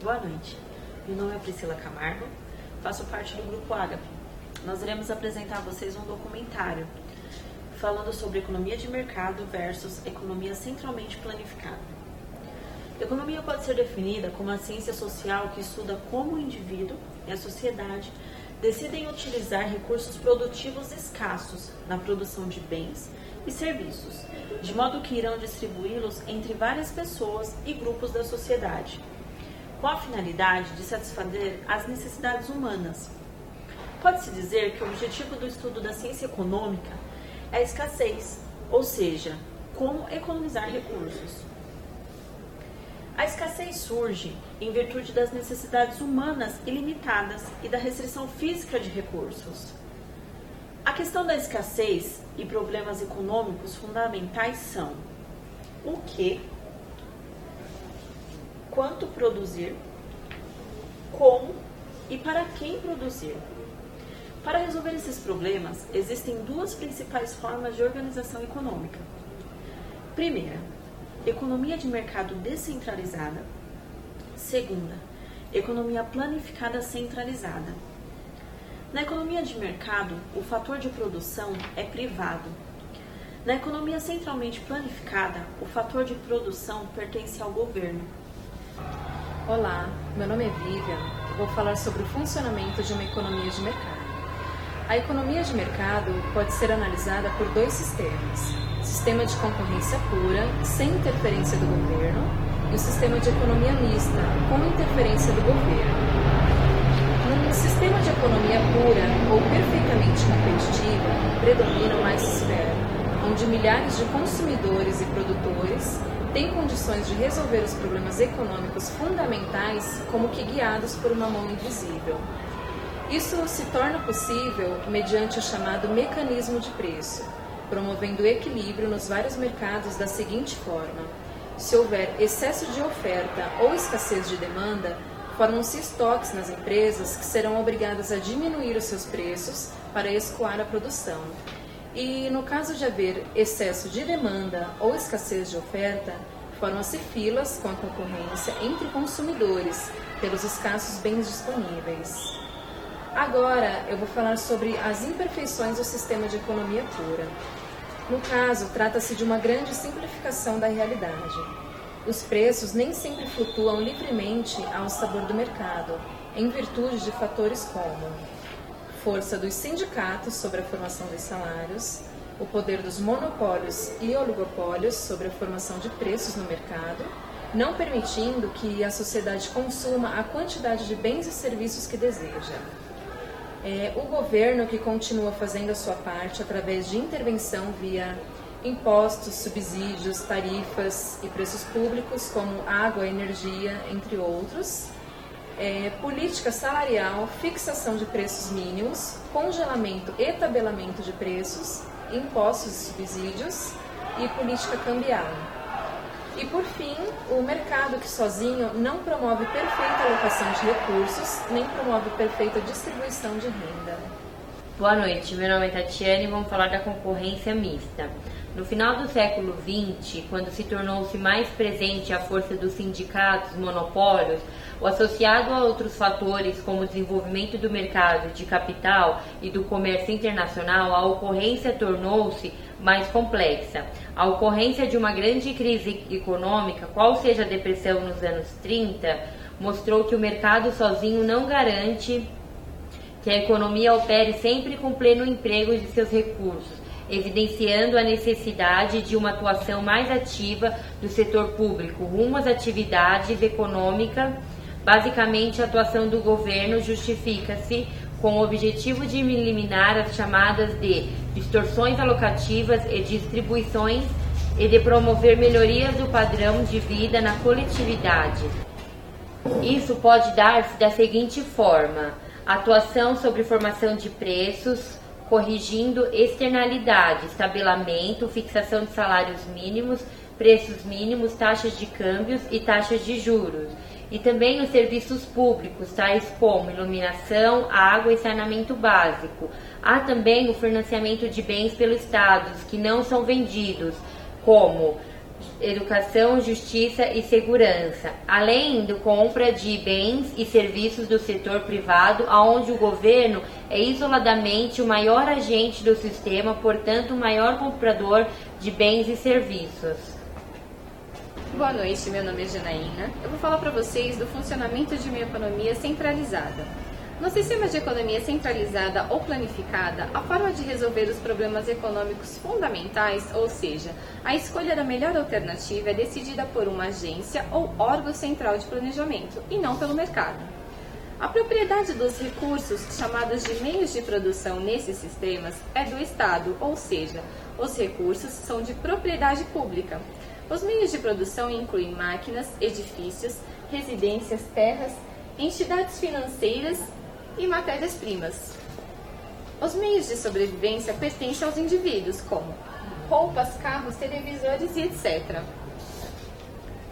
Boa noite, meu nome é Priscila Camargo, faço parte do Grupo Ágape. Nós iremos apresentar a vocês um documentário falando sobre economia de mercado versus economia centralmente planificada. Economia pode ser definida como a ciência social que estuda como o indivíduo e a sociedade decidem utilizar recursos produtivos escassos na produção de bens e serviços, de modo que irão distribuí-los entre várias pessoas e grupos da sociedade, com a finalidade de satisfazer as necessidades humanas. Pode-se dizer que o objetivo do estudo da ciência econômica é a escassez, ou seja, como economizar recursos. A escassez surge em virtude das necessidades humanas ilimitadas e da restrição física de recursos. A questão da escassez e problemas econômicos fundamentais são o que, quanto produzir, como e para quem produzir. Para resolver esses problemas, existem duas principais formas de organização econômica. Primeira, economia de mercado descentralizada. Segunda, economia planificada centralizada. Na economia de mercado, o fator de produção é privado. Na economia centralmente planificada, o fator de produção pertence ao governo. Olá, meu nome é Vivian e vou falar sobre o funcionamento de uma economia de mercado. A economia de mercado pode ser analisada por dois sistemas: sistema de concorrência pura, sem interferência do governo, e o sistema de economia mista, com interferência do governo. Num sistema de economia pura ou perfeitamente competitiva, predomina o laissez-faire, onde milhares de consumidores e produtores têm condições de resolver os problemas econômicos fundamentais como que guiados por uma mão invisível. Isso se torna possível mediante o chamado mecanismo de preço, promovendo o equilíbrio nos vários mercados da seguinte forma: se houver excesso de oferta ou escassez de demanda, formam-se estoques nas empresas que serão obrigadas a diminuir os seus preços para escoar a produção. E no caso de haver excesso de demanda ou escassez de oferta, formam-se filas com a concorrência entre consumidores pelos escassos bens disponíveis. Agora eu vou falar sobre as imperfeições do sistema de economia pura. No caso, trata-se de uma grande simplificação da realidade. Os preços nem sempre flutuam livremente ao sabor do mercado, em virtude de fatores como força dos sindicatos sobre a formação dos salários, o poder dos monopólios e oligopólios sobre a formação de preços no mercado, não permitindo que a sociedade consuma a quantidade de bens e serviços que deseja. O governo que continua fazendo a sua parte através de intervenção via impostos, subsídios, tarifas e preços públicos como água, energia, entre outros, política salarial, fixação de preços mínimos, congelamento e tabelamento de preços, impostos e subsídios e política cambial. E por fim, o mercado que sozinho não promove perfeita alocação de recursos, nem promove perfeita distribuição de renda. Boa noite, meu nome é Tatiana e vamos falar da concorrência mista. No final do século XX, quando se tornou-se mais presente a força dos sindicatos, monopólios, o associado a outros fatores como o desenvolvimento do mercado de capital e do comércio internacional, a ocorrência tornou-se mais complexa. A ocorrência de uma grande crise econômica, qual seja a depressão nos anos 30, mostrou que o mercado sozinho não garante que a economia opere sempre com pleno emprego de seus recursos, evidenciando a necessidade de uma atuação mais ativa do setor público rumo às atividades econômicas. Basicamente, a atuação do governo justifica-se com o objetivo de eliminar as chamadas de distorções alocativas e distribuições e de promover melhorias do padrão de vida na coletividade. Isso pode dar-se da seguinte forma: atuação sobre formação de preços, corrigindo externalidades, tabelamento, fixação de salários mínimos, preços mínimos, taxas de câmbios e taxas de juros. E também os serviços públicos, tais como iluminação, água e saneamento básico. Há também o financiamento de bens pelos estados que não são vendidos, como educação, justiça e segurança, além da compra de bens e serviços do setor privado, onde o governo é isoladamente o maior agente do sistema, portanto, o maior comprador de bens e serviços. Boa noite, meu nome é Janaína. Eu vou falar para vocês do funcionamento de uma economia centralizada. No sistema de economia centralizada ou planificada, a forma de resolver os problemas econômicos fundamentais, ou seja, a escolha da melhor alternativa, é decidida por uma agência ou órgão central de planejamento, e não pelo mercado. A propriedade dos recursos, chamados de meios de produção nesses sistemas, é do Estado, ou seja, os recursos são de propriedade pública. Os meios de produção incluem máquinas, edifícios, residências, terras, entidades financeiras e matérias-primas. Os meios de sobrevivência pertencem aos indivíduos, como roupas, carros, televisores e etc.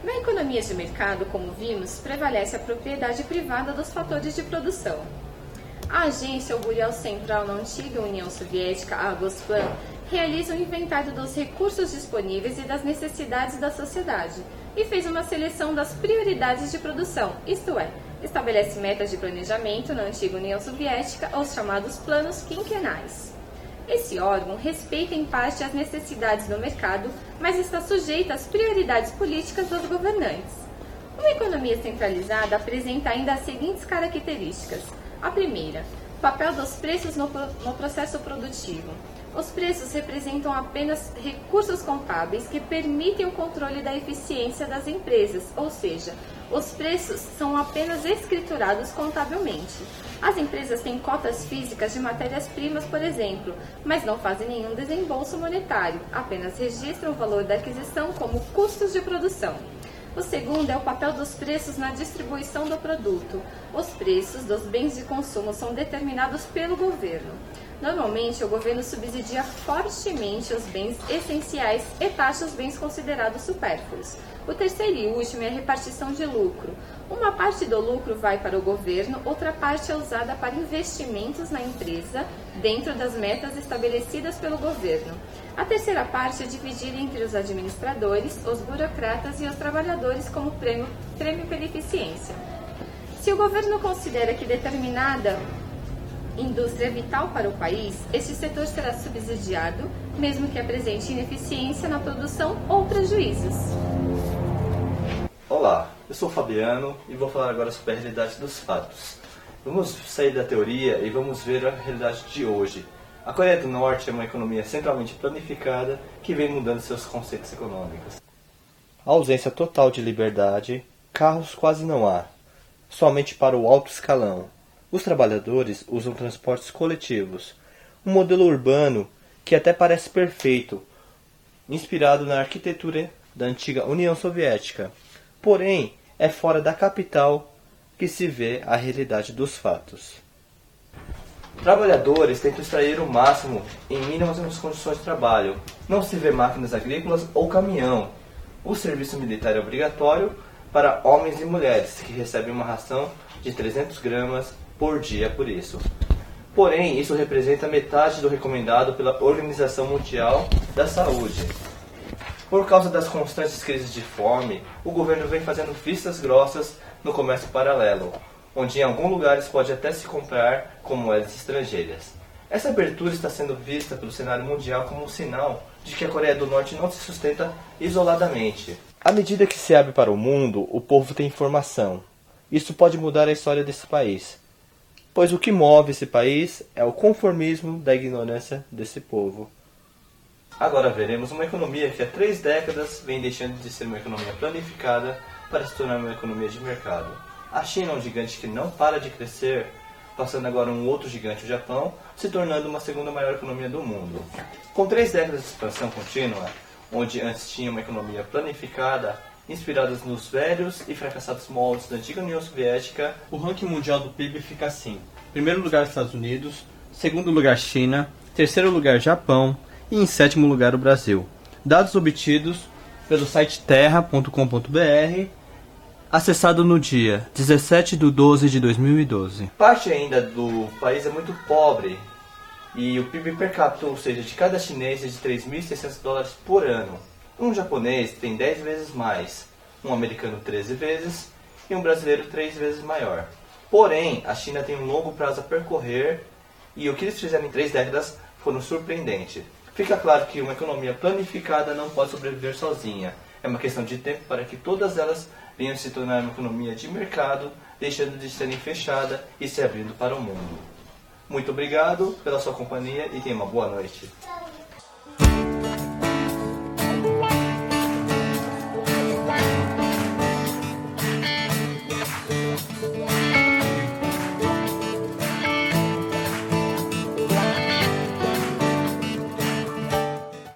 Na economia de mercado, como vimos, prevalece a propriedade privada dos fatores de produção. A agência ou Burial Central na antiga União Soviética, a Gosplan, realiza um inventário dos recursos disponíveis e das necessidades da sociedade e fez uma seleção das prioridades de produção, isto é, estabelece metas de planejamento na antiga União Soviética, os chamados planos quinquenais. Esse órgão respeita em parte as necessidades do mercado, mas está sujeito às prioridades políticas dos governantes. Uma economia centralizada apresenta ainda as seguintes características. A primeira, o papel dos preços no processo produtivo. Os preços representam apenas recursos contábeis que permitem o controle da eficiência das empresas, ou seja, os preços são apenas escriturados contabilmente. As empresas têm cotas físicas de matérias-primas, por exemplo, mas não fazem nenhum desembolso monetário, apenas registram o valor da aquisição como custos de produção. O segundo é o papel dos preços na distribuição do produto. Os preços dos bens de consumo são determinados pelo governo. Normalmente, o governo subsidia fortemente os bens essenciais e taxa os bens considerados supérfluos. O terceiro e último é a repartição de lucro. Uma parte do lucro vai para o governo, outra parte é usada para investimentos na empresa, dentro das metas estabelecidas pelo governo. A terceira parte é dividida entre os administradores, os burocratas e os trabalhadores como prêmio pela eficiência. Se o governo considera que determinada indústria é vital para o país, este setor será subsidiado, mesmo que apresente ineficiência na produção ou prejuízos. Olá, eu sou o Fabiano e vou falar agora sobre a realidade dos fatos. Vamos sair da teoria e vamos ver a realidade de hoje. A Coreia do Norte é uma economia centralmente planificada que vem mudando seus conceitos econômicos. A ausência total de liberdade, carros quase não há, somente para o alto escalão. Os trabalhadores usam transportes coletivos, um modelo urbano que até parece perfeito, inspirado na arquitetura da antiga União Soviética. Porém, é fora da capital que se vê a realidade dos fatos. Trabalhadores tentam extrair o máximo em mínimas condições de trabalho. Não se vê máquinas agrícolas ou caminhão. O serviço militar é obrigatório para homens e mulheres, que recebem uma ração de 300 gramas por dia por isso. Porém, isso representa metade do recomendado pela Organização Mundial da Saúde. Por causa das constantes crises de fome, o governo vem fazendo vistas grossas no comércio paralelo, onde em alguns lugares pode até se comprar com moedas estrangeiras. Essa abertura está sendo vista pelo cenário mundial como um sinal de que a Coreia do Norte não se sustenta isoladamente. À medida que se abre para o mundo, o povo tem informação. Isso pode mudar a história desse país, pois o que move esse país é o conformismo da ignorância desse povo. Agora veremos uma economia que há 3 décadas vem deixando de ser uma economia planificada para se tornar uma economia de mercado. A China é um gigante que não para de crescer, passando agora um outro gigante, o Japão, se tornando uma segunda maior economia do mundo. Com 3 décadas de expansão contínua, onde antes tinha uma economia planificada, inspiradas nos velhos e fracassados moldes da antiga União Soviética, o ranking mundial do PIB fica assim: primeiro lugar Estados Unidos, segundo lugar China, terceiro lugar Japão e em sétimo lugar o Brasil. Dados obtidos pelo site terra.com.br, acessado no dia 17/12/2012. Parte ainda do país é muito pobre e o PIB per capita, ou seja, de cada chinês, é de $3.600 por ano. Um japonês tem 10 vezes mais, um americano 13 vezes e um brasileiro 3 vezes maior. Porém, a China tem um longo prazo a percorrer e o que eles fizeram em 3 décadas foram surpreendentes. Fica claro que uma economia planificada não pode sobreviver sozinha. É uma questão de tempo para que todas elas venham se tornar uma economia de mercado, deixando de serem fechada e se abrindo para o mundo. Muito obrigado pela sua companhia e tenha uma boa noite.